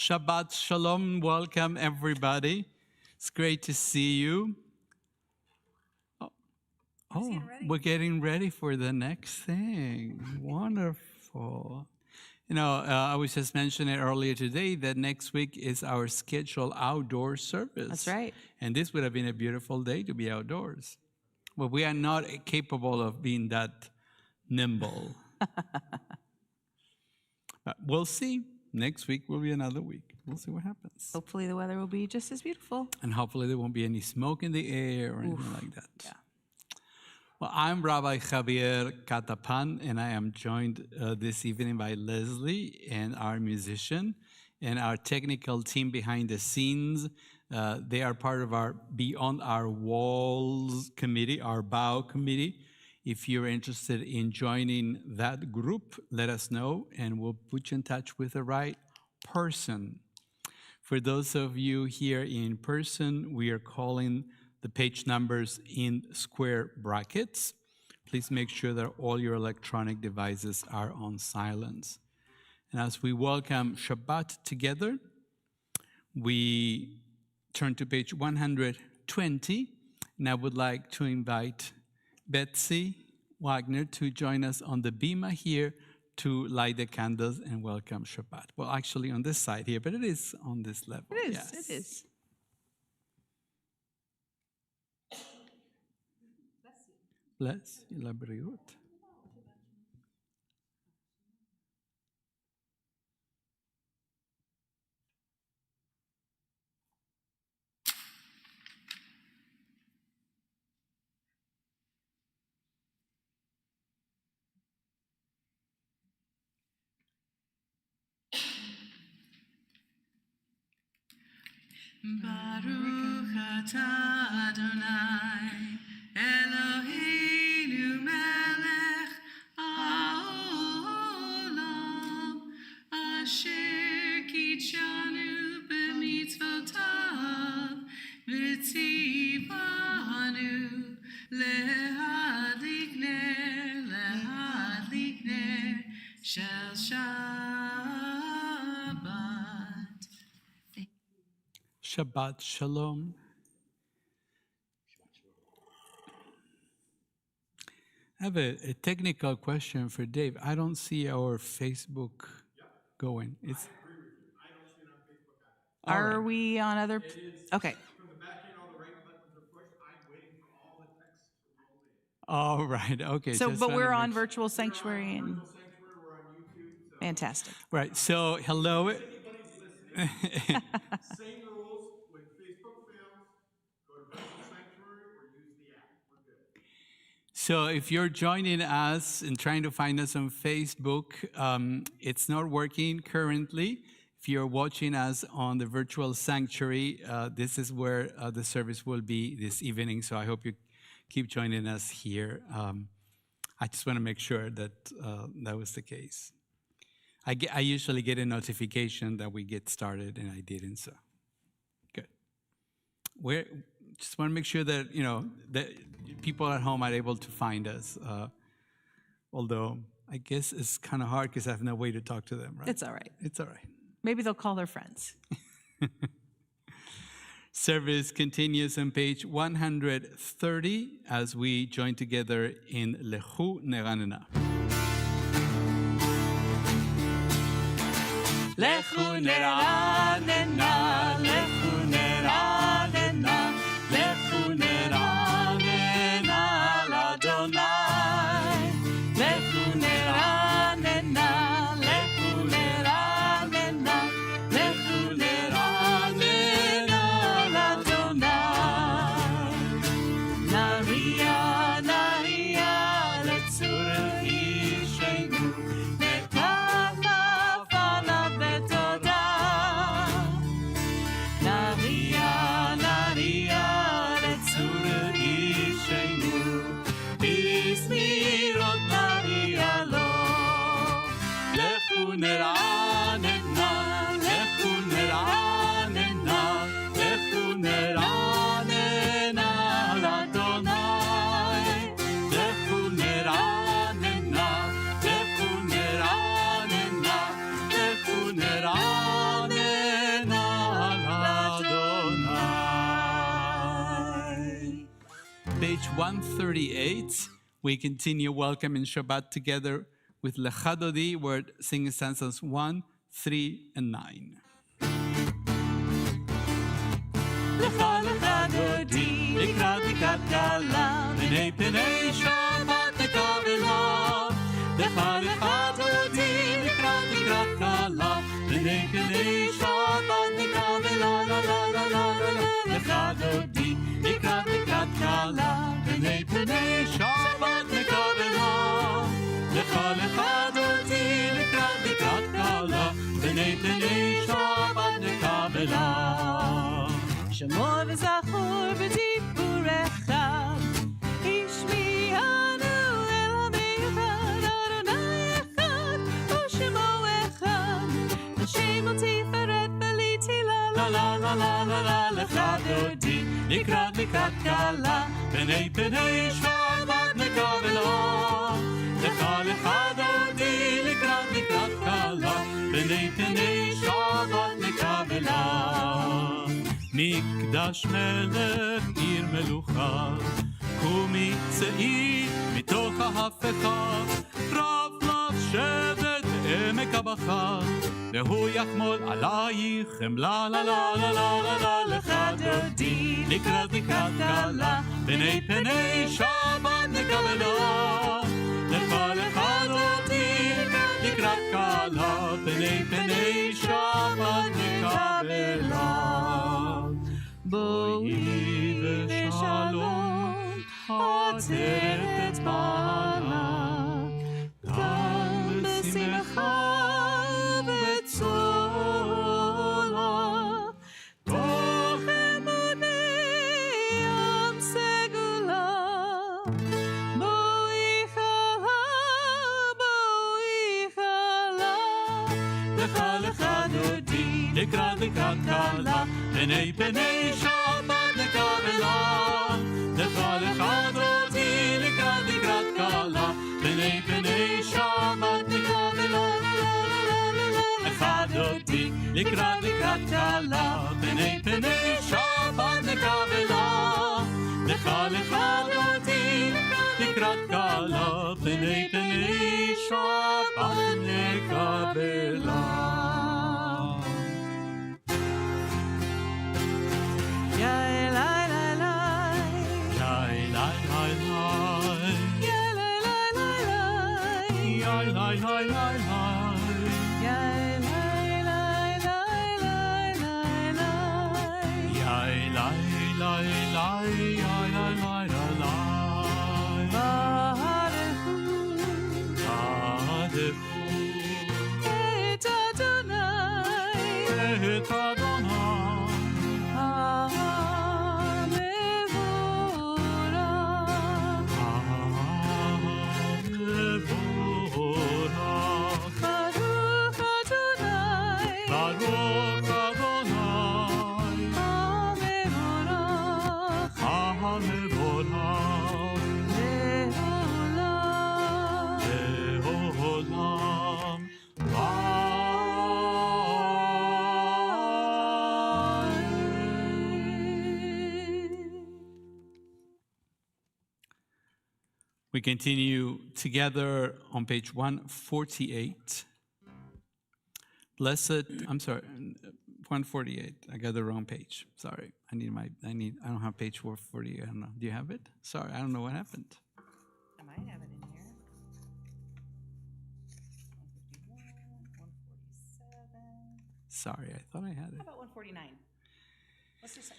Shabbat Shalom. Welcome, everybody. It's great to see you. Oh, we're getting ready for the next thing. Wonderful. You know, I was just mentioning earlier today that next week is our scheduled outdoor service. That's right. And this would have been a beautiful day to be outdoors. But we are not capable of being that nimble. But we'll see. Next week will be another week. We'll see what happens. Hopefully the weather will be just as beautiful. And hopefully there won't be any smoke in the air or anything like that. Yeah. Well, I'm Rabbi Javier Catapan, and I am joined this evening by Leslie and our musician and our technical team behind the scenes. They are part of our Beyond Our Walls committee, our BOW committee. If you're interested in joining that group, let us know, and we'll put you in touch with the right person. For those of you here in person, we are calling the page numbers in square brackets. Please make sure that all your electronic devices are on silence. And as we welcome Shabbat together, we turn to page 120, and I would like to invite Betsy Wagner to join us on the bima here to light the candles and welcome Shabbat. Well, actually on this side here, but it is on this level. It is, yes. it is. Bless la briut. Baruch atah Adonai, Eloheinu melech haolam, asher kitshanu b'mitzvotav, v'tzivanu lehadlik ner shel Shabbat. Shabbat Shalom. I have a technical question for Dave. I don't see our Facebook going. It's Are we on other? Okay. From the back end, all the right buttons are pushed. I'm waiting for all the text to roll in. all right. Okay. So, just but wanna we're make on sure. Virtual Sanctuary and Virtual Sanctuary, we're on YouTube. So fantastic. Right. So, hello. anybody's listening, same rules. When Facebook fails, go to Virtual Sanctuary or use the app. We're good. So if you're joining us and trying to find us on Facebook, it's not working currently. If you're watching us on the virtual sanctuary, this is where the service will be this evening. So I hope you keep joining us here. I just want to make sure that that was the case. I usually get a notification that we get started, and I didn't. So good. We're just want to make sure that that people at home are able to find us. Although I guess it's kind of hard because I have no way to talk to them. Right? It's all right. It's all right. Maybe they'll call their friends. Service continues on page 130 as we join together in Lechu Neranena. Lechu neranena, lechu neranena, lechu neranena l'Adonai. Lechu neranena, lechu neranena, lechu neranena l'Adonai. Naria, naria, letzur ishenu, netana fana betoda. 138. We continue Welcome in Shabbat together with Lecha Dodi. We're singing stanzas 1, 3, and 9. לך לך דודי, לקראת לקראת קלה, פני פני שבת נקבלה. לך לך דודי, לקראת לקראת קלה, פני פני שבת נקבלה. לה לה לה לה לה. לך דודי, לקראת לקראת קלה, פני פני שבת נקבלה. לך לך דודי, לקראת לקראת קלה, פני פני שבת נקבלה. שמור וזכור בדיבורך, השמיענו אל עמך, אדוני אחד ושמו אחד, השם תפארת בלי תהילה. לה לה לה לה לה לה. לך דודי, לקראת לקראת קלה, פני פני שבת נקבלה. לך לך דודי, לקראת לקראת קלה, פני פני שבת נקבלה. מקדש מלך עיר מלוכה, קומי צאי מתוך ההפכה, רב לשבת בעמק הבכה, והוא יחמול עלייך חמלה. לה לה לה לה לה לה. לך דודי, לקראת לקראת קלה, פני פני שבת נקבלה. לך לך דודי, לקראת קלה, פני פני שבת נקבלה. בואי ושלום, עצרת מעלה, גם בשמחה וצולה, תוך אמוני ים סגולה. בואי חלה, בואי חלה. לך לך דודי, לקראת לקראת קלה, פני פני שבת נקבלה. לך לך דודי, לקראת לקראת קלה, פני פני שבת נקבלה. לך דודי, לקראת לקראת קלה, פני פני שבת נקבלה. לך לך דודי, לקראת קלה, פני פני שבת נקבלה. We continue together on page 148. Blessed, I'm sorry, 148. I got the wrong page. Sorry. I don't have page 448. I don't know. Do you have it? Sorry, I don't know what happened. I might have it in here. 151, 147. Sorry, I thought I had it. How about 149?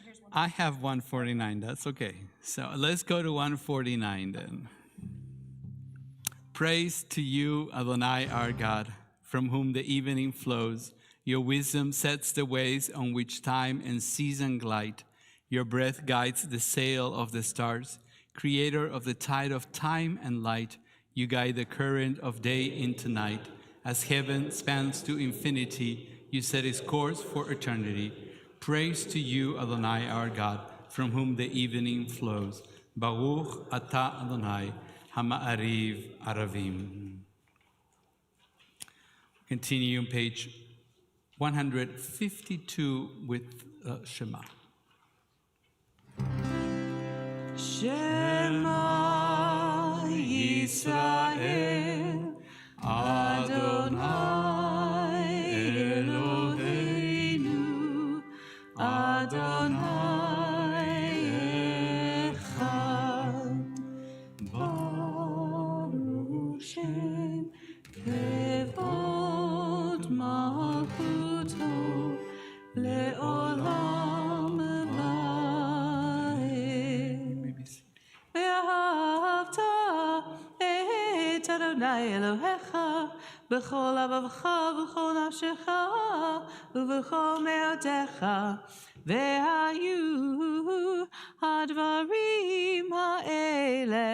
Here's one. I have 149. That's okay. So let's go to 149 then. Praise to you, Adonai, our God, from whom the evening flows. Your wisdom sets the ways on which time and season glide. Your breath guides the sail of the stars. Creator of the tide of time and light, you guide the current of day into night. As heaven spans to infinity, you set its course for eternity. Praise to you, Adonai, our God, from whom the evening flows. Baruch atah Adonai, Hama'ariv Aravim. Continue on page 152 with Shema. Shema Yisrael, Adonai Eloheinu, Adonai Echad. Baruch Shem Kevod Malchuto Le'olam Va'ed. Ve'ahavta et Adonai Elohecha b'chol lavavcha v'chol nafshecha u'v'chol me'otecha ve'hayu hadvarim ha'ele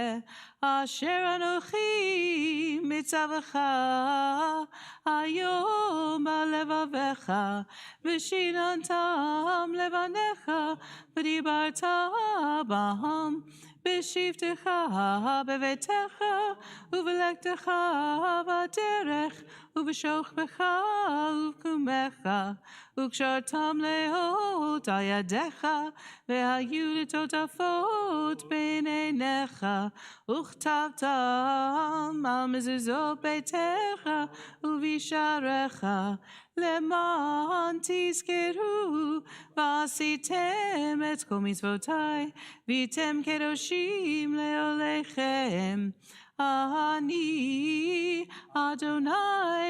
asher anochi mitzavacha hayom ba'levavecha v'shinantam levanecha v'dibarta b'ham B'shivtecha b'vetecha u'v'lektecha b'derech u'v'shochbecha u'v'kumecha u'kshartam leot al yadecha ve'hayu l'totafot b'neinecha u'chtavtam al mezuzot beitecha u'visharecha למען תזכרו ועשיתם את כל מצוותיי והייתם קדושים לעולכם. אני אדוני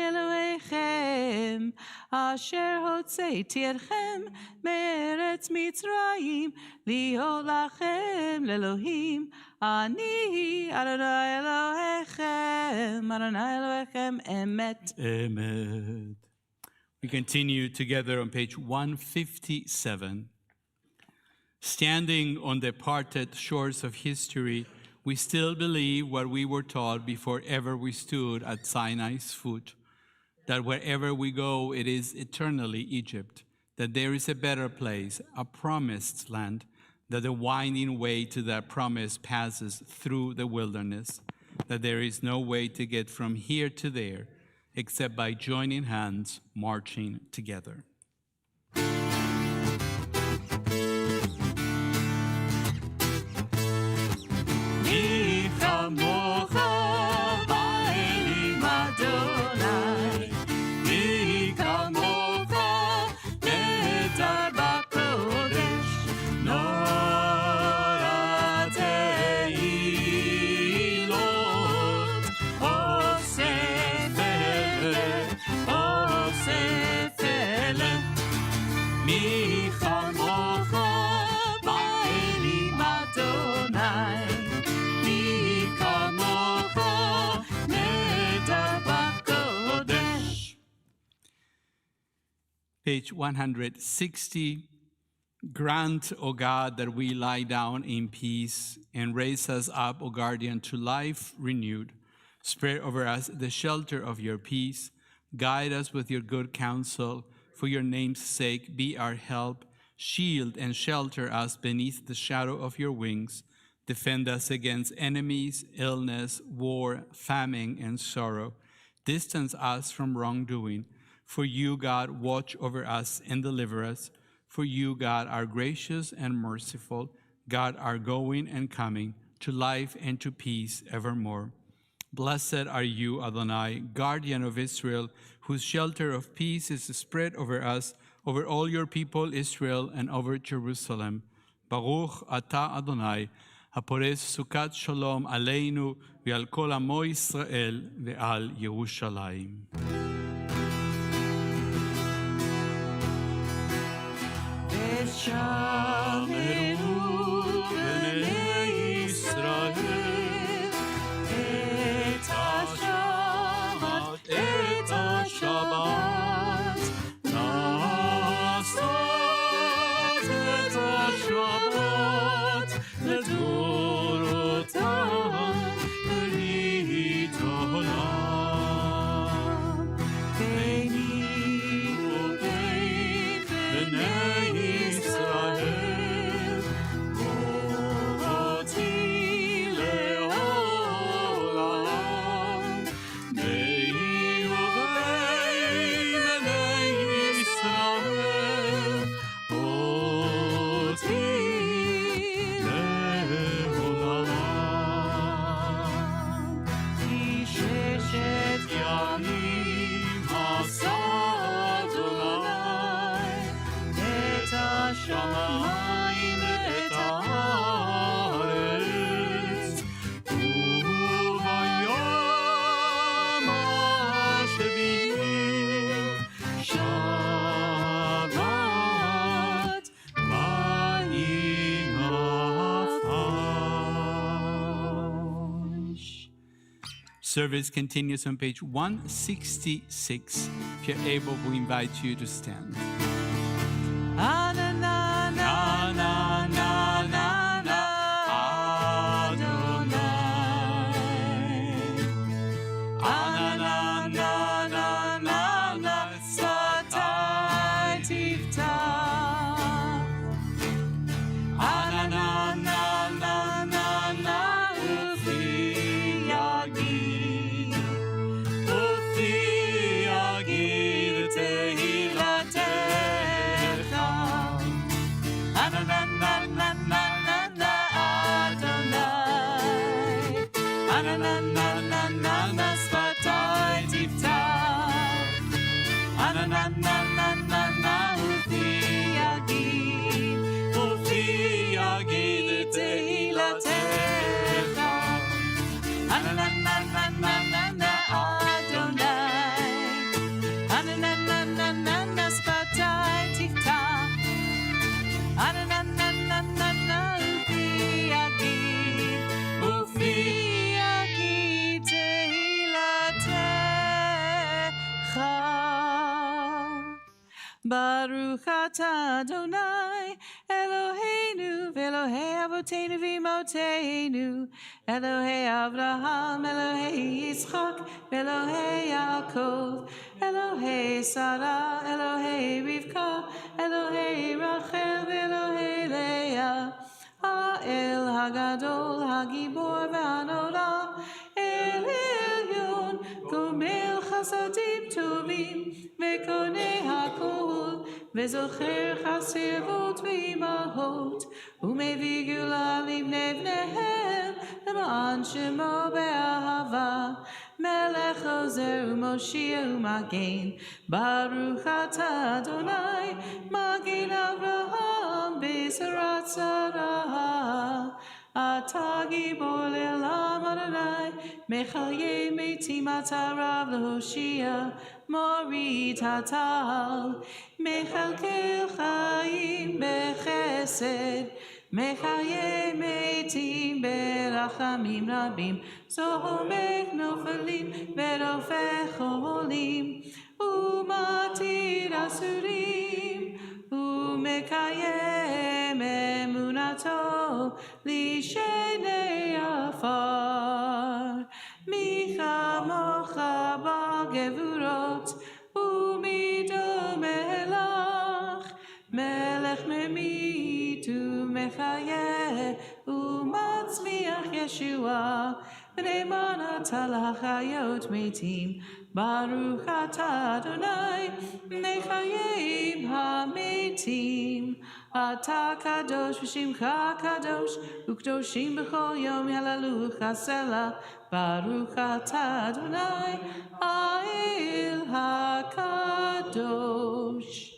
אלוהיכם אשר הוצאתי אתכם מארץ מצרים להיות לכם לאלוהים. אני אדוני אלוהיכם אמת. Amen. We continue together on page 157. Standing on the parted shores of history, we still believe what we were taught before ever we stood at Sinai's foot, that wherever we go, it is eternally Egypt, that there is a better place, a promised land, that the winding way to that promise passes through the wilderness, that there is no way to get from here to there, except by joining hands, marching together. Page 160, grant, O God, that we lie down in peace and raise us up, O guardian, to life renewed. Spread over us the shelter of your peace. Guide us with your good counsel. For your name's sake, be our help. Shield and shelter us beneath the shadow of your wings. Defend us against enemies, illness, war, famine, and sorrow. Distance us from wrongdoing. For you, God, watch over us and deliver us. For you, God, are gracious and merciful. God, are going and coming to life and to peace evermore. Blessed are you, Adonai, guardian of Israel, whose shelter of peace is spread over us, over all your people Israel, and over Jerusalem. Baruch atah Adonai, הפורס סוכת שלום עלינו ועל כל עמו ישראל ועל ירושלים. ושמרו בני ישראל את השבת, את השבת, לעשות את השבת לדורותם ברית עולם. ביני ובין בני ישראל ימים עשה אדוני את השמיים ואת הארץ וביום השביעי שבת וינפש. Service continues on page 166. If you're able, we invite you to stand. Na na na na na na na na Adonai. Na na na na na na Satai Tiftach. Na na na na na na Ufi Yagid. Ufi Yagid Tehilatecha. Na na na na na na na Adonai. Na na na na na na Satai Tiftach. Na na na na na na Ufi Yagid. Ufi Yagid Tehilatecha. Na na na na na na Adonai. Na na na na na Satai Tiftach. Na na na na na Ufi Yagid. Ufi Yagid Tehilatecha. Baruch atah Adonai Eloheinu v'Elohei Avoteinu v'Imotenu Elohei Avraham Elohei Yitzchak v'Elohei Yaakov Elohei Sarah Elohei Rivka Elohei Rachel v'Elohei Leah Ha'el Hagadol Hagibor v'Hanora El Elyon Gomel Chasadim Tovim וקונה הכל, וזוכר חסרות ואימהות, ומביא גאולה לבני בניהם, למען שמו באהבה. מלך עוזר ומושיע ומגן, ברוך אתה אדוני, מגן אברהם בצרה צרה. אתה גיבור לעולם אדוני, מחיה מתים אתה רב להושיע, מוריד הטל, מכלכל חיים בחסד, מחיה מתים ברחמים רבים, זורק נופלים ורופא חולים, ומתיר אסורים, ומקיים אמונתו לשני עפר. מי כמוך בגבורות ומדומה לך, מלך ממית ומחיה ומצמיח ישועה, ונאמן אתה לחיות מתים. ברוך אתה אדוני מחיים המתים. אתה קדוש ושמך קדוש, וקדושים בכל יום יהללוך הסלע. ברוך אתה אדוני האל הקדוש.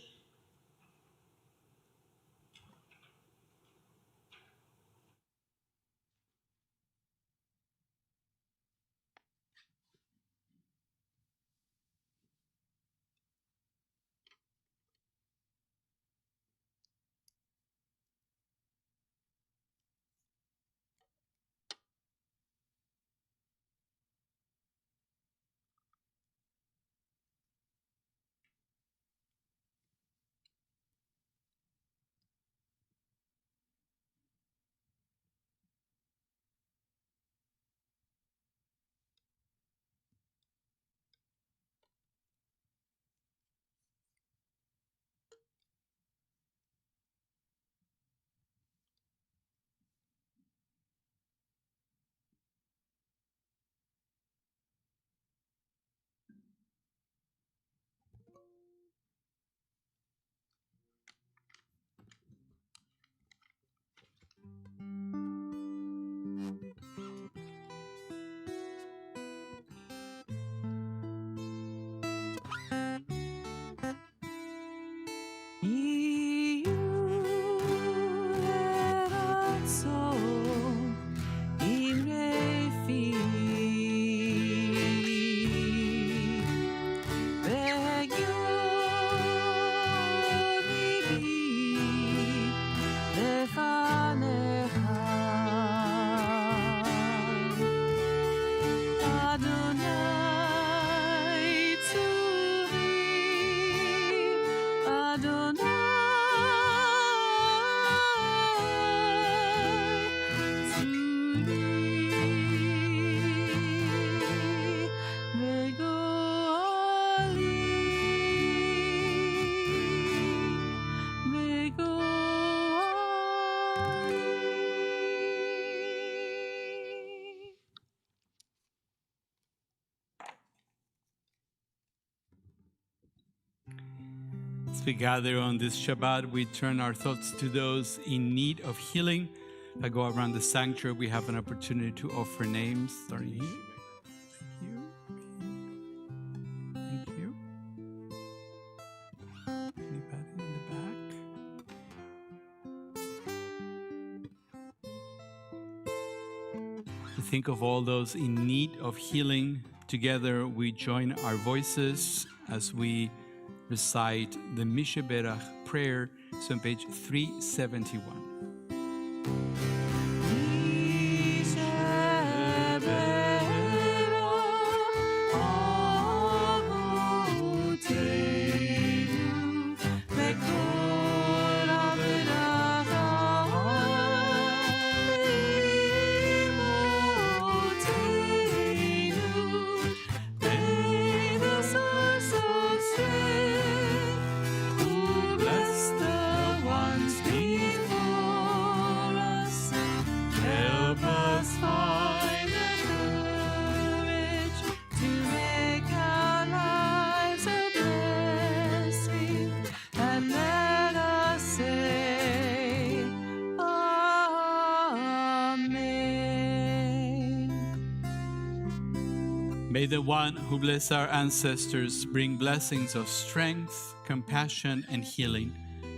As we gather on this Shabbat, we turn our thoughts to those in need of healing. I go around the sanctuary, we have an opportunity to offer names. Starting here. Thank you. Anybody in the back? To think of all those in need of healing, together we join our voices as we recite the Misheberach prayer. It's on page 371. May the one who blessed our ancestors bring blessings of strength, compassion, and healing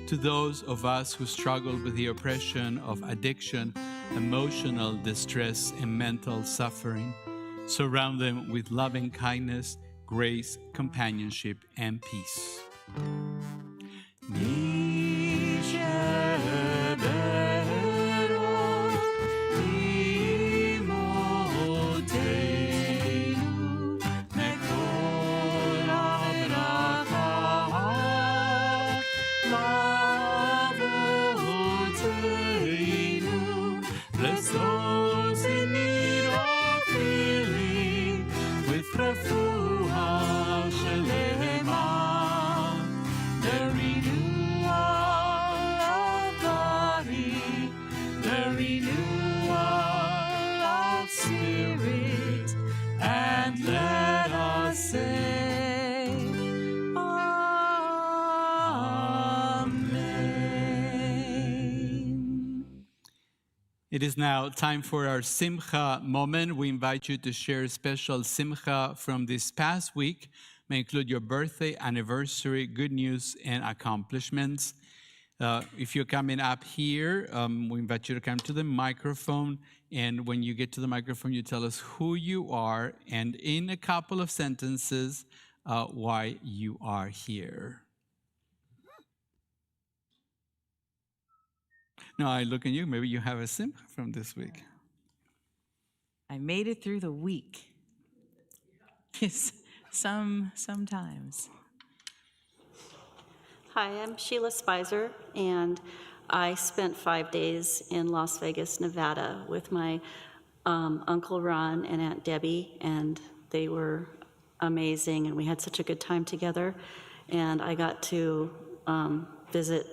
to those of us who struggle with the oppression of addiction, emotional distress, and mental suffering. Surround them with loving kindness, grace, companionship, and peace. It is now time for our Simcha moment. We invite you to share a special Simcha from this past week. May include your birthday, anniversary, good news, and accomplishments. If you're coming up here, we invite you to come to the microphone. And when you get to the microphone, you tell us who you are and in a couple of sentences, why you are here. Now I look at you, maybe you have a Simcha from this week. I made it through the week. Sometimes. Hi, I'm Sheila Spicer, and I spent 5 days in Las Vegas, Nevada with my Uncle Ron and Aunt Debbie, and they were amazing, and we had such a good time together. And I got to visit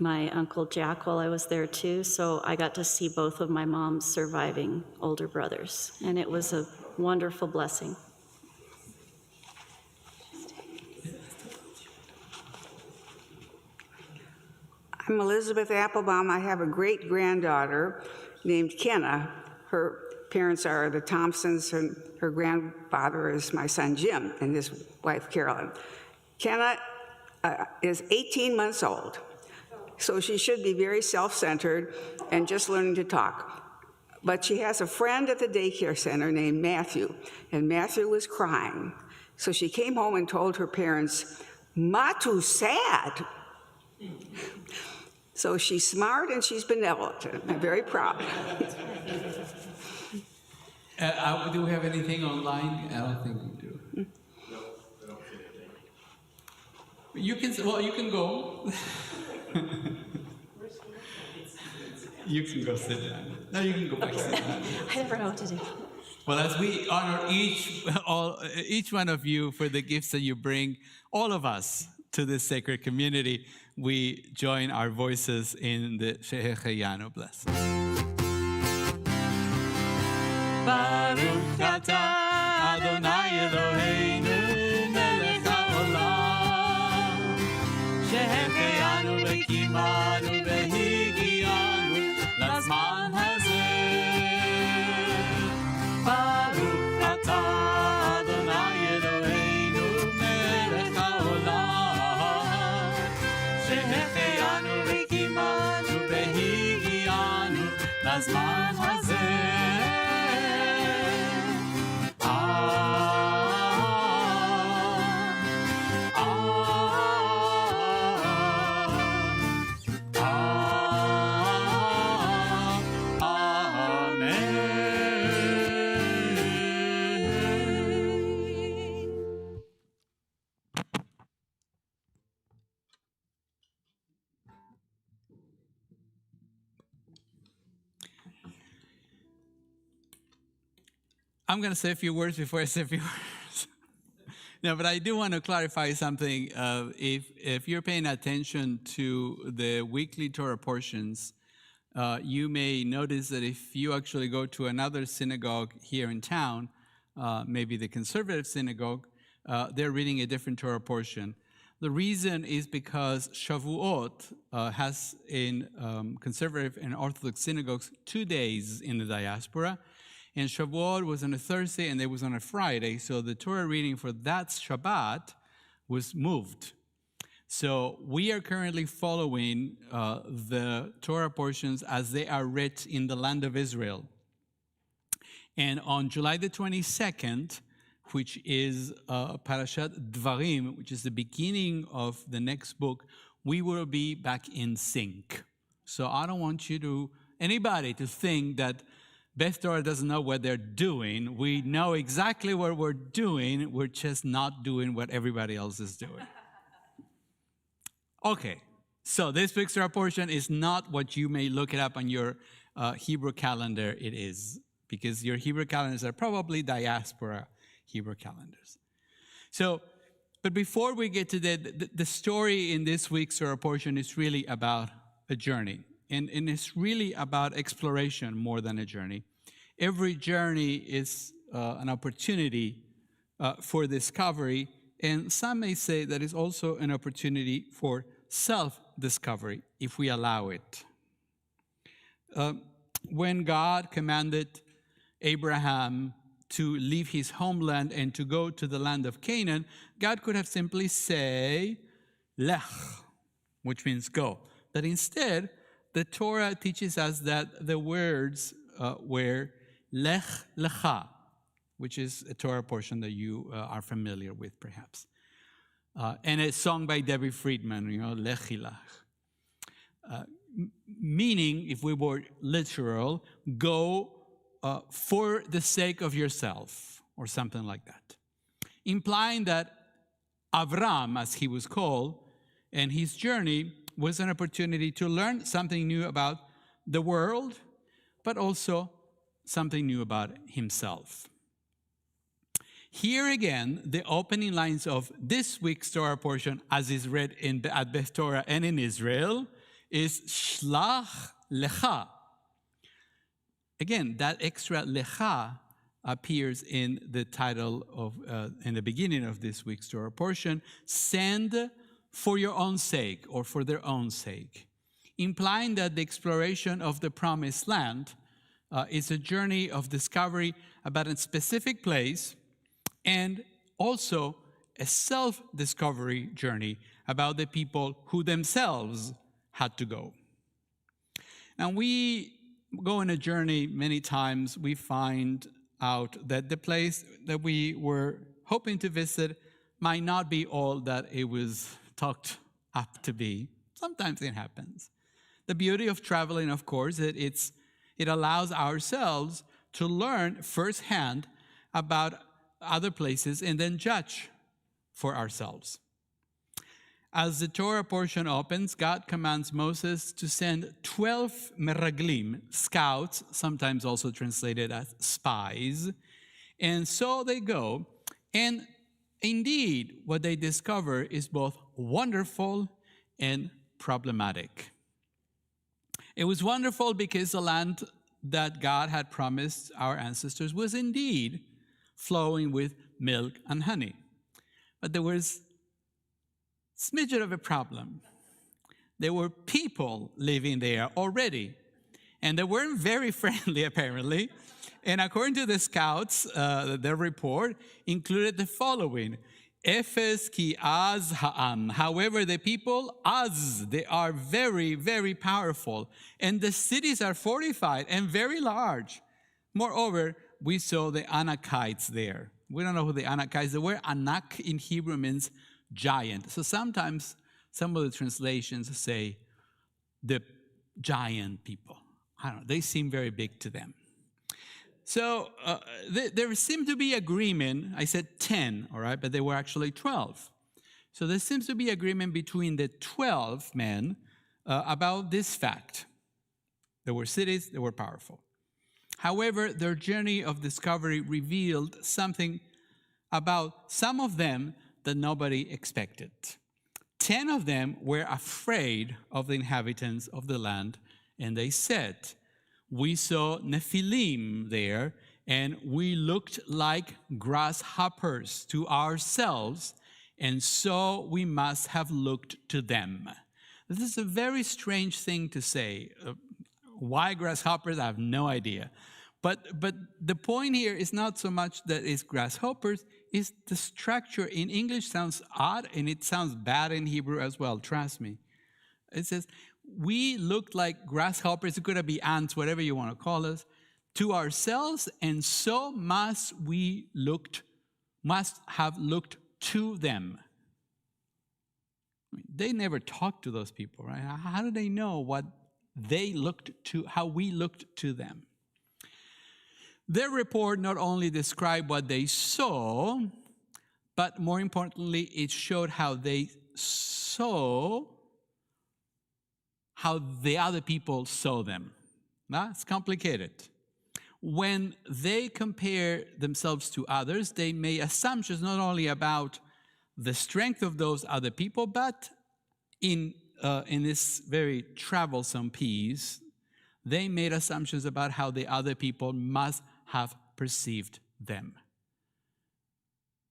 my Uncle Jack while I was there too, so I got to see both of my mom's surviving older brothers, and it was a wonderful blessing. I'm Elizabeth Applebaum. I have a great-granddaughter named Kenna. Her parents are the Thompsons, and her grandfather is my son Jim and his wife Carolyn. Kenna is 18 months old, so she should be very self-centered and just learning to talk. But she has a friend at the daycare center named Matthew, and Matthew was crying. So she came home and told her parents, "Matu's sad." So she's smart and she's benevolent. I'm very proud. Do we have anything online? I don't think we do. You can go. You can go sit down. No, you can go back sit down. I never know what to do. Well, as we honor each one of you for the gifts that you bring, all of us, to this sacred community, we join our voices in the Shehecheyanu blessing. Baruch atah Adonai Eloheinu melech haolam I'm going to say a few words before I say a few words. No, but I do want to clarify something. If you're paying attention to the weekly Torah portions, you may notice that if you actually go to another synagogue here in town, maybe the conservative synagogue, they're reading a different Torah portion. The reason is because Shavuot has in conservative and Orthodox synagogues 2 days in the diaspora, and Shavuot was on a Thursday and it was on a Friday, so the Torah reading for that Shabbat was moved. So we are currently following the Torah portions as they are read in the land of Israel. And on July the 22nd, which is Parashat Dvarim, which is the beginning of the next book, we will be back in sync. So I don't want anybody to think that Beth Torah doesn't know what they're doing. We know exactly what we're doing. We're just not doing what everybody else is doing. Okay, so this week's Torah portion is not what you may look it up on your Hebrew calendar. It is, because your Hebrew calendars are probably diaspora Hebrew calendars. So, but before we get to the story in this week's Torah portion is really about a journey. And it's really about exploration more than a journey. Every journey is an opportunity for discovery, and some may say that it's also an opportunity for self-discovery, if we allow it. When God commanded Abraham to leave his homeland and to go to the land of Canaan, God could have simply said, Lech, which means go. But instead, the Torah teaches us that the words were Lech Lecha, which is a Torah portion that you are familiar with, perhaps. And it's sung by Debbie Friedman, Lechilach. Meaning, if we were literal, go for the sake of yourself, or something like that. Implying that Avram, as he was called, and his journey was an opportunity to learn something new about the world, but also something new about himself. Here again, the opening lines of this week's Torah portion, as is read at Beth Torah and in Israel, is Shlach Lecha. Again, that extra Lecha appears in the title of, in the beginning of this week's Torah portion, send for your own sake, or for their own sake, implying that the exploration of the promised land is a journey of discovery about a specific place, and also a self-discovery journey about the people who themselves had to go. Now, we go on a journey many times. We find out that the place that we were hoping to visit might not be all that it was talked up to be. Sometimes it happens. The beauty of traveling, of course, it allows ourselves to learn firsthand about other places and then judge for ourselves. As the Torah portion opens, God commands Moses to send 12 meraglim, scouts, sometimes also translated as spies. And so they go, and indeed, what they discover is both wonderful and problematic. It was wonderful because the land that God had promised our ancestors was indeed flowing with milk and honey. But there was a smidgen of a problem. There were people living there already, and they weren't very friendly, apparently. And according to the scouts, their report included the following: Efes ki az ha'am. However, the people, they are very, very powerful. And the cities are fortified and very large. Moreover, we saw the Anakites there. We don't know who the Anakites. The word Anak in Hebrew means giant. So sometimes some of the translations say the giant people. I don't know. They seem very big to them. So there seemed to be agreement. I said 10, all right, but there were actually 12. So there seems to be agreement between the 12 men about this fact. There were cities, they were powerful. However, their journey of discovery revealed something about some of them that nobody expected. 10 of them were afraid of the inhabitants of the land, and they said, "We saw Nephilim there, and we looked like grasshoppers to ourselves, and so we must have looked to them." This is a very strange thing to say. Why grasshoppers? I have no idea. But the point here is not so much that it's grasshoppers, it's the structure. In English sounds odd, and it sounds bad in Hebrew as well, trust me. It says, we looked like grasshoppers, it could be ants, whatever you want to call us, to ourselves, and so must have looked to them. They never talked to those people, right? How do they know what they looked to, how we looked to them? Their report not only described what they saw, but more importantly, it showed how they saw how the other people saw them. That's complicated. When they compare themselves to others, they made assumptions not only about the strength of those other people, but in this very troublesome piece, they made assumptions about how the other people must have perceived them,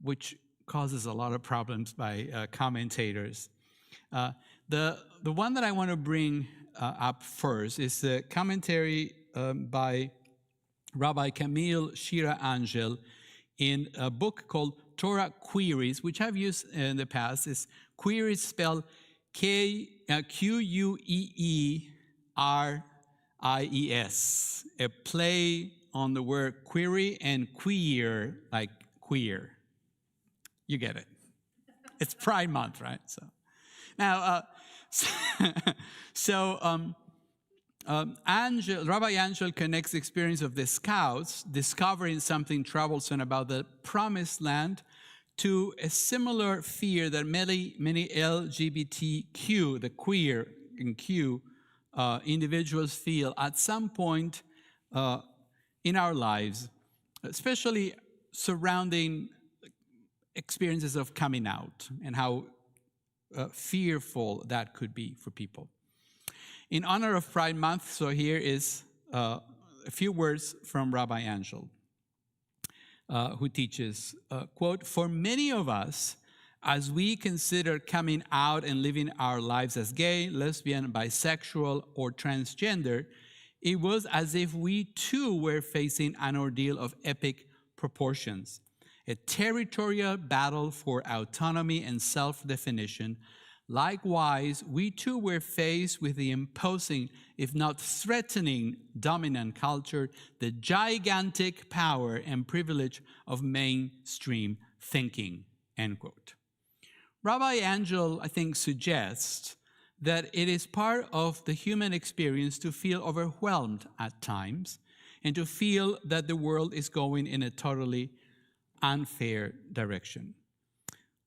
which causes a lot of problems by commentators. The one that I want to bring up first is the commentary by Rabbi Camille Shira Angel in a book called Torah Queries, which I've used in the past. It's queries spelled Queeries, a play on the word query and queer, like queer. You get it. It's Pride Month, right? So now, Rabbi Angel connects the experience of the scouts discovering something troublesome about the promised land to a similar fear that many LGBTQ, the queer in Q, individuals feel at some point in our lives, especially surrounding experiences of coming out and how fearful that could be for people. In honor of Pride Month, so here is a few words from Rabbi Angel, who teaches, quote, "For many of us, as we consider coming out and living our lives as gay, lesbian, bisexual, or transgender, it was as if we too were facing an ordeal of epic proportions, a territorial battle for autonomy and self-definition. Likewise, we too were faced with the imposing, if not threatening, dominant culture, the gigantic power and privilege of mainstream thinking," end quote. Rabbi Angel, I think, suggests that it is part of the human experience to feel overwhelmed at times and to feel that the world is going in a totally unfair direction.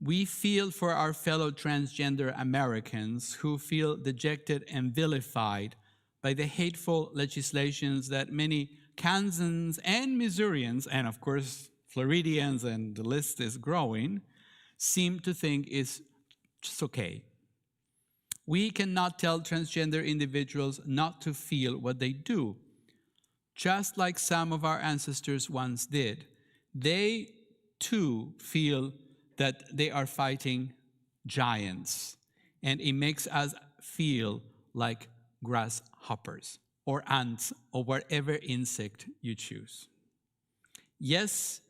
We feel for our fellow transgender Americans who feel dejected and vilified by the hateful legislations that many Kansans and Missourians, and of course Floridians, and the list is growing, seem to think is just okay. We cannot tell transgender individuals not to feel what they do, just like some of our ancestors once did. They too feel that they are fighting giants, and it makes us feel like grasshoppers or ants or whatever insect you choose. Yes,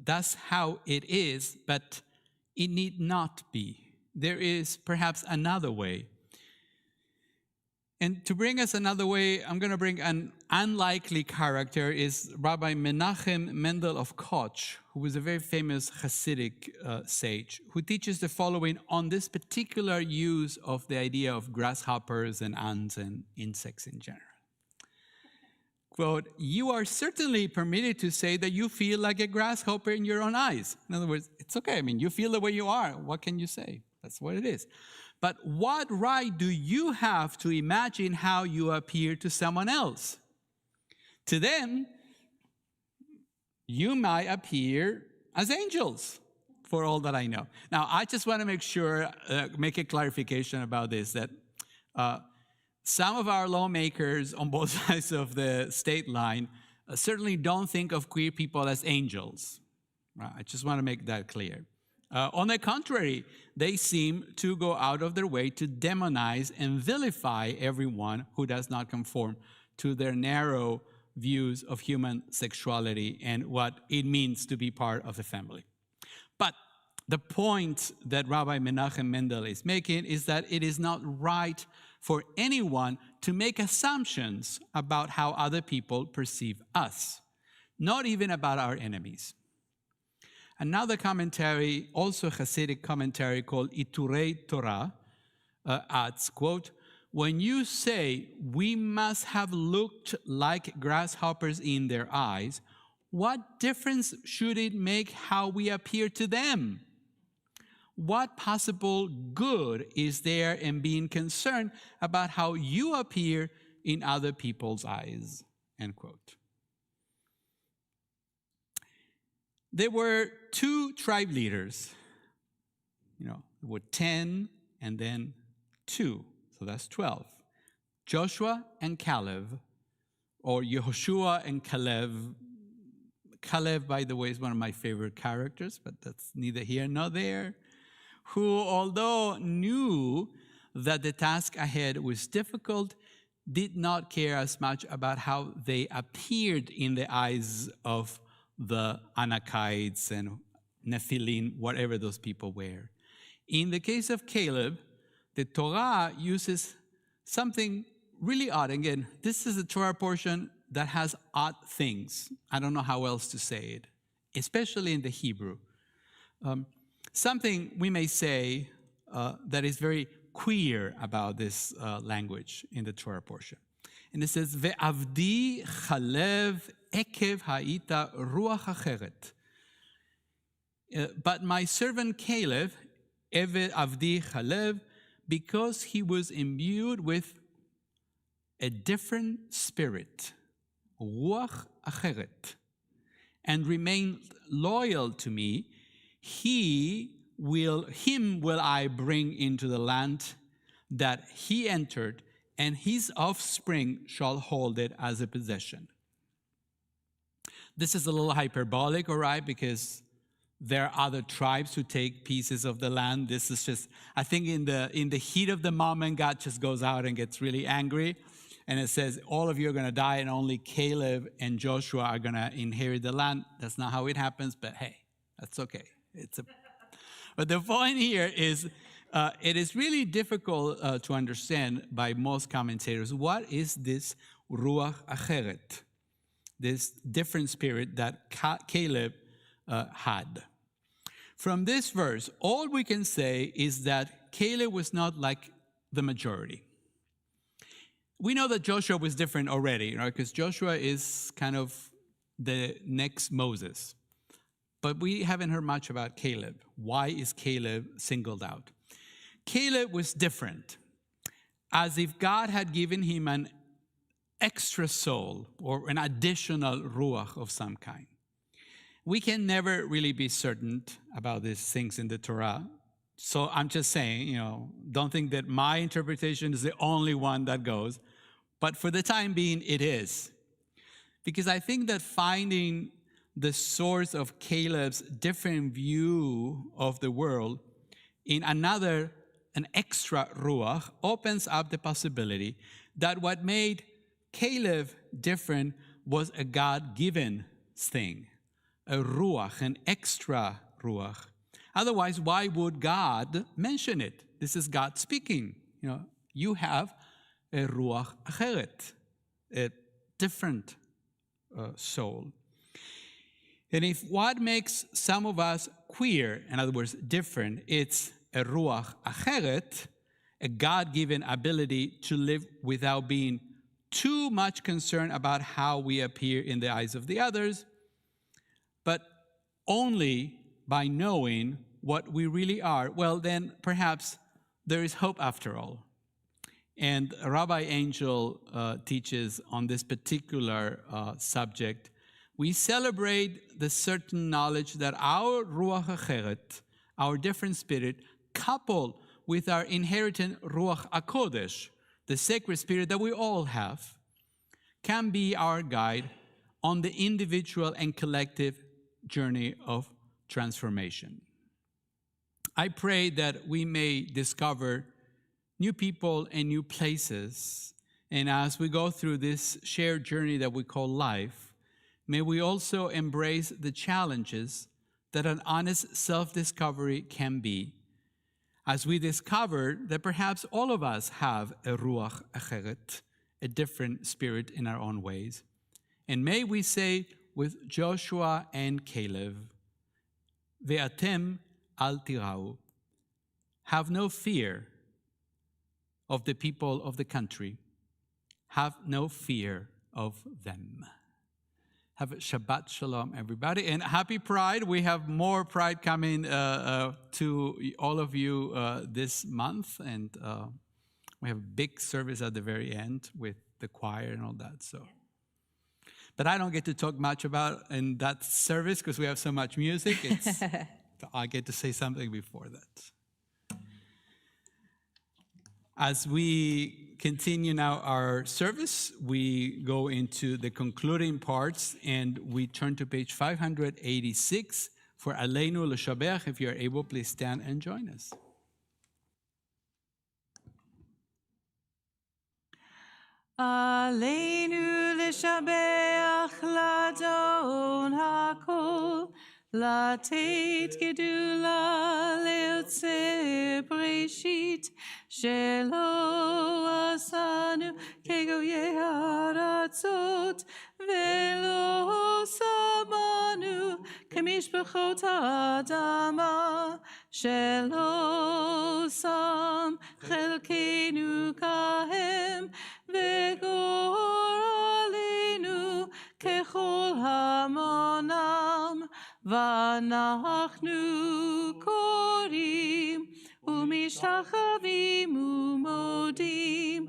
that's how it is, but it need not be. There is perhaps another way. And to bring us another way, I'm going to bring an unlikely character, is Rabbi Menachem Mendel of Koch, who was a very famous Hasidic sage, who teaches the following on this particular use of the idea of grasshoppers and ants and insects in general. Quote, "You are certainly permitted to say that you feel like a grasshopper in your own eyes." In other words, it's okay. I mean, you feel the way you are. What can you say? That's what it is. But what right do you have to imagine how you appear to someone else? To them, you might appear as angels, for all that I know. Now, I just want to make a clarification about this, that some of our lawmakers on both sides of the state line certainly don't think of queer people as angels. I just want to make that clear. On the contrary, they seem to go out of their way to demonize and vilify everyone who does not conform to their narrow views of human sexuality and what it means to be part of the family. But the point that Rabbi Menachem Mendel is making is that it is not right for anyone to make assumptions about how other people perceive us, not even about our enemies. Another commentary, also a Hasidic commentary called Iturei Torah, adds, quote, when you say we must have looked like grasshoppers in their eyes, what difference should it make how we appear to them? What possible good is there in being concerned about how you appear in other people's eyes? End quote. There were 2 tribe leaders. There were 10 and then 2. So that's 12. Joshua and Caleb, or Yehoshua and Caleb. Caleb, by the way, is one of my favorite characters, but that's neither here nor there. Who, although knew that the task ahead was difficult, did not care as much about how they appeared in the eyes of the Anakites and Nephilim, whatever those people were. In the case of Caleb, the Torah uses something really odd. Again, this is a Torah portion that has odd things. I don't know how else to say it, especially in the Hebrew. Something we may say that is very queer about this language in the Torah portion. And it says, Ve'avdi chalev ekev ha'ita ruach acheret. But my servant Caleb, Eved Avdi Chalev, because he was imbued with a different spirit, ruach acheret, and remained loyal to me, him will I bring into the land that he entered, and his offspring shall hold it as a possession. This is a little hyperbolic, all right, because there are other tribes who take pieces of the land. This is just, I think in the heat of the moment, God just goes out and gets really angry. And it says, all of you are going to die, and only Caleb and Joshua are going to inherit the land. That's not how it happens, but hey, that's okay. But the point here is, it is really difficult to understand by most commentators. What is this ruach acheret, this different spirit that Caleb had? From this verse, all we can say is that Caleb was not like the majority. We know that Joshua was different already, right? Because Joshua is kind of the next Moses. But we haven't heard much about Caleb. Why is Caleb singled out? Caleb was different, as if God had given him an extra soul or an additional ruach of some kind. We can never really be certain about these things in the Torah. So I'm just saying, don't think that my interpretation is the only one that goes. But for the time being, it is. Because I think that finding the source of Caleb's different view of the world in an extra ruach opens up the possibility that what made Caleb different was a God-given thing, a ruach, an extra ruach. Otherwise, why would God mention it? This is God speaking. You have a ruach acheret, a different soul. And if what makes some of us queer, in other words, different, it's a ruach acheret, a God-given ability to live without being too much concerned about how we appear in the eyes of the others, but only by knowing what we really are, well, then perhaps there is hope after all. And Rabbi Angel teaches on this particular subject. We celebrate the certain knowledge that our Ruach HaCheret, our different spirit, coupled with our inherent Ruach HaKodesh, the sacred spirit that we all have, can be our guide on the individual and collective journey of transformation. I pray that we may discover new people and new places, and as we go through this shared journey that we call life, may we also embrace the challenges that an honest self-discovery can be, as we discover that perhaps all of us have a Ruach Acheret, a different spirit in our own ways. And may we say with Joshua and Caleb, Ve'atem al tirau, have no fear of the people of the country. Have no fear of them. Have a Shabbat Shalom, everybody. And happy Pride. We have more Pride coming to all of you this month. And we have a big service at the very end with the choir and all that. So, but I don't get to talk much about in that service because we have so much music. I get to say something before that. As we continue now our service, we go into the concluding parts, and we turn to page 586 for Aleinu L'Shabech. If you are able, please stand and join us. Aleinu l'shabeach l'adon hakol, לתת גדולה ליוצא בראשית, שלא עשנו כגויי הארצות, ולא שמנו כמשפחות האדמה, שלא שם חלקנו כהם, וגורלנו ככל המונם, ואנחנו קוראים ומשתחווים ומודים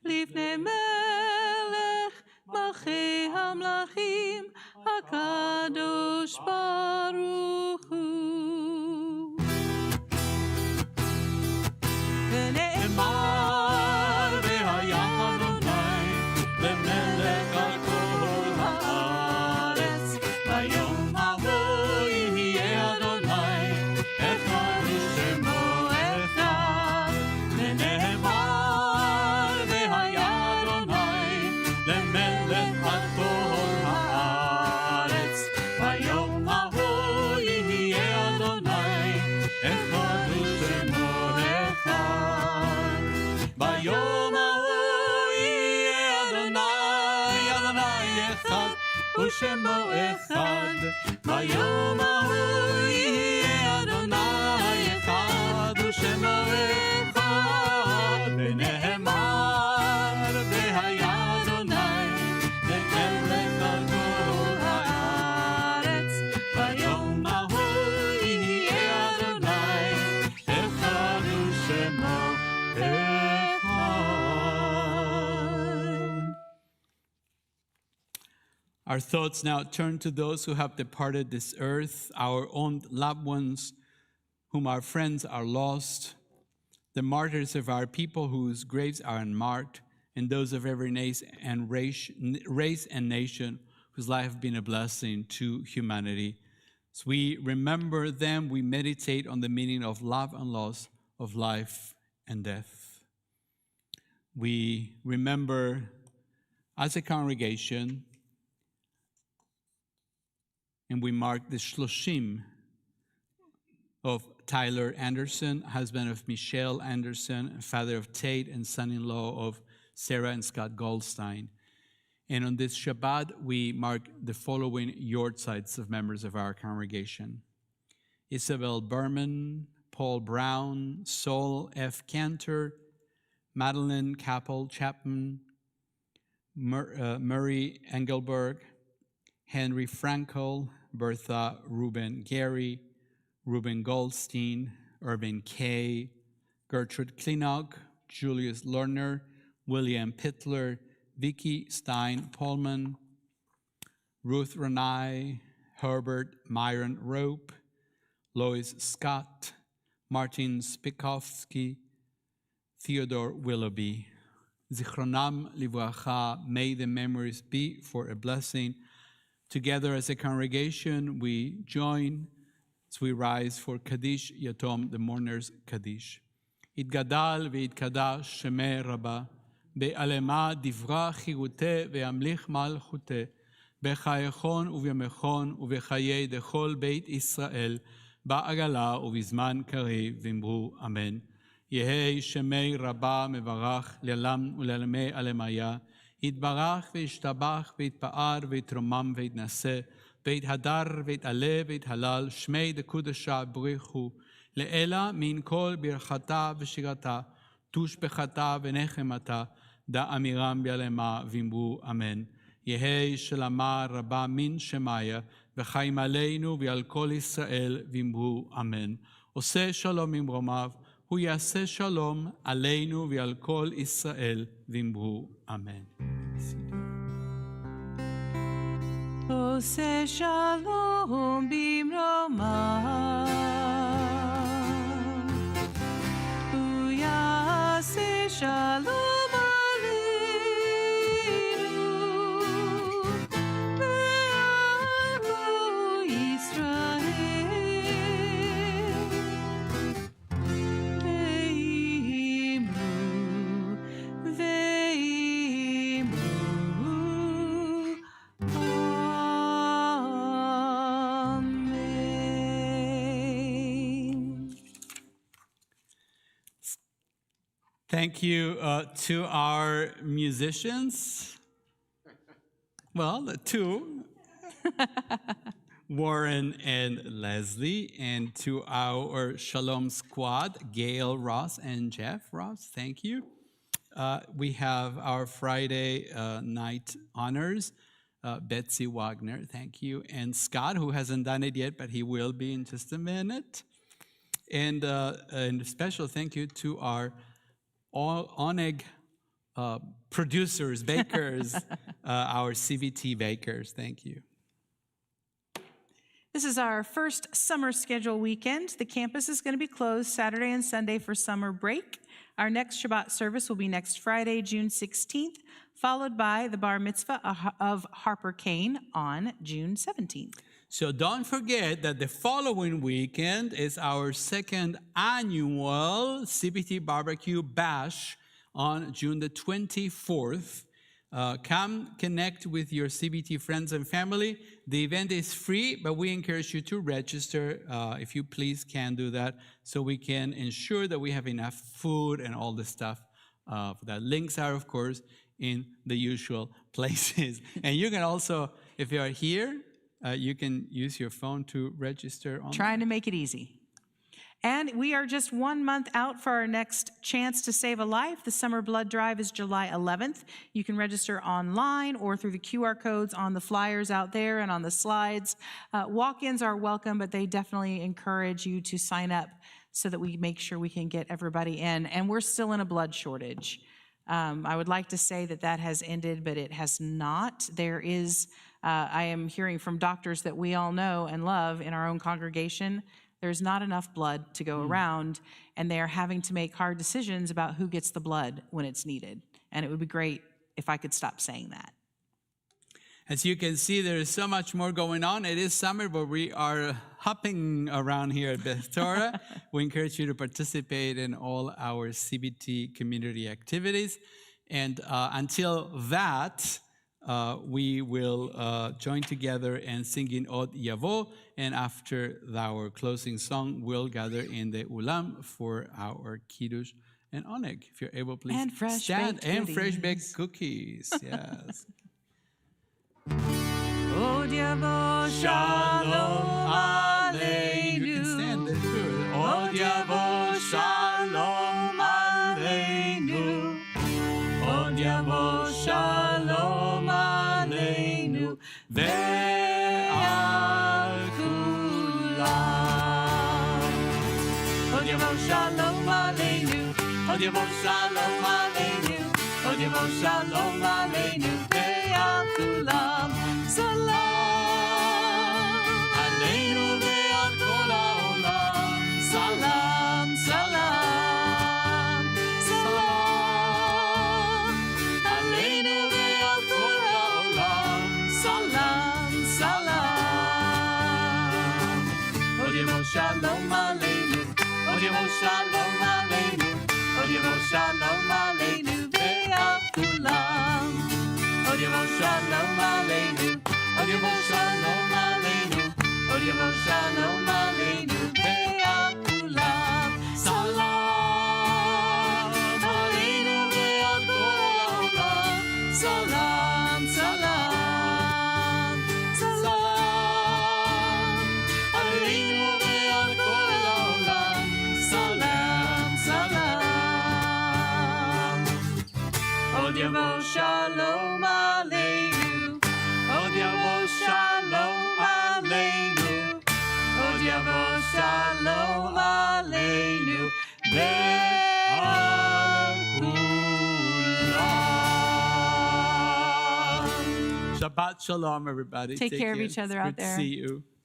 לפני מלך מלכי המלכים הקדוש ברוך הוא. ונאמר והיה אדוני למלך על כל הארץ, ביום ההוא יהיה אדוני אחד ושמו אחד. ונאמר והיה אדוני למלך על כל הארץ, ביום ההוא יהיה אדוני אחד ושמו אחד. ביום ההוא יהיה אדוני, אדוני אחד ושמו אחד. ביום ההוא יהיה אדוני אחד ושמו אחד. ונאמר והיה אדוני למלך על כל הארץ, ביום ההוא יהיה אדוני אחד ושמו אחד. Our thoughts now turn to those who have departed this earth, our own loved ones, whom our friends are lost, the martyrs of our people whose graves are unmarked, and those of every race and nation whose life have been a blessing to humanity. As we remember them, we meditate on the meaning of love and loss, of life and death. We remember as a congregation, and we mark the Shloshim of Tyler Anderson, husband of Michelle Anderson, father of Tate, and son-in-law of Sarah and Scott Goldstein. And on this Shabbat, we mark the following yortzites of members of our congregation: Isabel Berman, Paul Brown, Saul F. Cantor, Madeline Capel Chapman, Murray Engelberg, Henry Frankel, Bertha Ruben Gary, Ruben Goldstein, Irvin Kay, Gertrude Klinog, Julius Lerner, William Pittler, Vicky Stein Pullman, Ruth Renai, Herbert Myron Rope, Lois Scott, Martin Spikovsky, Theodore Willoughby. Zichronam livracha, may the memories be for a blessing. Together as a congregation, we join as we rise for Kaddish Yatom, the mourners' Kaddish. Itgadal ve'itkadash shemei rabba, be'alema divra chirute ve'amlich malchute, bechayechon uvyamechon uvechayei dechol beit Israel, ba'agala uvizman karev v'imru amen. Yehei shemei rabba mevarach le'alam ule'alamei alemaya, יתברך וישתבח ויתפאר ויתרומם ויתנשא ויתהדר ויתעלה ויתהלל שמי דקודשה בריחו לאלה מן כל ברכתה ושירתה תושבחתה ונחמתה דאמירם ביעלמה ואמרו אמן. יהי שלמה רבה מן שמיה וחיים עלינו ועל כל ישראל ואמרו אמן. עושה שלום ממרומיו הוא יעשה שלום עלינו ועל כל ישראל ואמרו אמן. עושה שלום במרומיו, הוא יעשה שלום עלינו ועל כל ישראל Thank you to our musicians. Well, the two, Warren and Leslie, and to our Shalom squad, Gail Ross and Jeff Ross. Thank you. We have our Friday night honors, Betsy Wagner. Thank you. And Scott, who hasn't done it yet, but he will be in just a minute. And a special thank you to our Oneg producers, bakers, our CVT bakers. Thank you. This is our first summer schedule weekend. The campus is going to be closed Saturday and Sunday for summer break. Our next Shabbat service will be next Friday, June 16th, followed by the bar mitzvah of Harper Kane on June 17th. So don't forget that the following weekend is our second annual CBT Barbecue Bash on June the 24th. Come connect with your CBT friends and family. The event is free, but we encourage you to register, if you please can do that, so we can ensure that we have enough food and all the stuff. That links are, of course, in the usual places. And you can also, if you are here, you can use your phone to register online. Trying to make it easy. And we are just 1 month out for our next chance to save a life. The summer blood drive is July 11th. You can register online or through the QR codes on the flyers out there and on the slides. Walk-ins are welcome, but they definitely encourage you to sign up so that we make sure we can get everybody in. And we're still in a blood shortage. I would like to say that that has ended, but it has not. There is, I am hearing from doctors that we all know and love in our own congregation, there's not enough blood to go around, and they are having to make hard decisions about who gets the blood when it's needed. And it would be great if I could stop saying that. As you can see, there is so much more going on. It is summer, but we are hopping around here at Beth Torah. We encourage you to participate in all our CBT community activities. And until that, we will join together and sing in Od Yavo. And after our closing song, we'll gather in the Ulam for our Kiddush and Oneg. If you're able, please And fresh stand. baked And goodies. fresh baked cookies, yes. Od yavo shalom aleinu. You can stand there too. Od yavo shalom aleinu. Od yavo shalom aleinu. Ve'al kulam. Od yavo shalom aleinu. Od yavo shalom aleinu. עוד יבוא שלום עלינו ועל כולם. סלם עלינו ועל כל העולם. סלם, סלם, סלם עלינו ועל כל העולם. סלם, סלם. עוד יבוא שלום עלינו, עוד יבוא שלום עלינו, עוד יבוא שלום עלינו ועל כולם. עוד יבוא שלום עלינו, עוד יבוא שלום עלינו, עוד יבוא שלום עלינו ועל כולם. סלם עלינו ועל כל העולם. סלם, סלם, סלם עלינו ועל כל העולם. סלם, סלם. עוד יבוא שלום עלינו, עוד יבוא שלום עלינו, עוד יבוא שלום עלינו ועל כולם. Shabbat Shalom, everybody. Take care of each other It's out good to there. see you.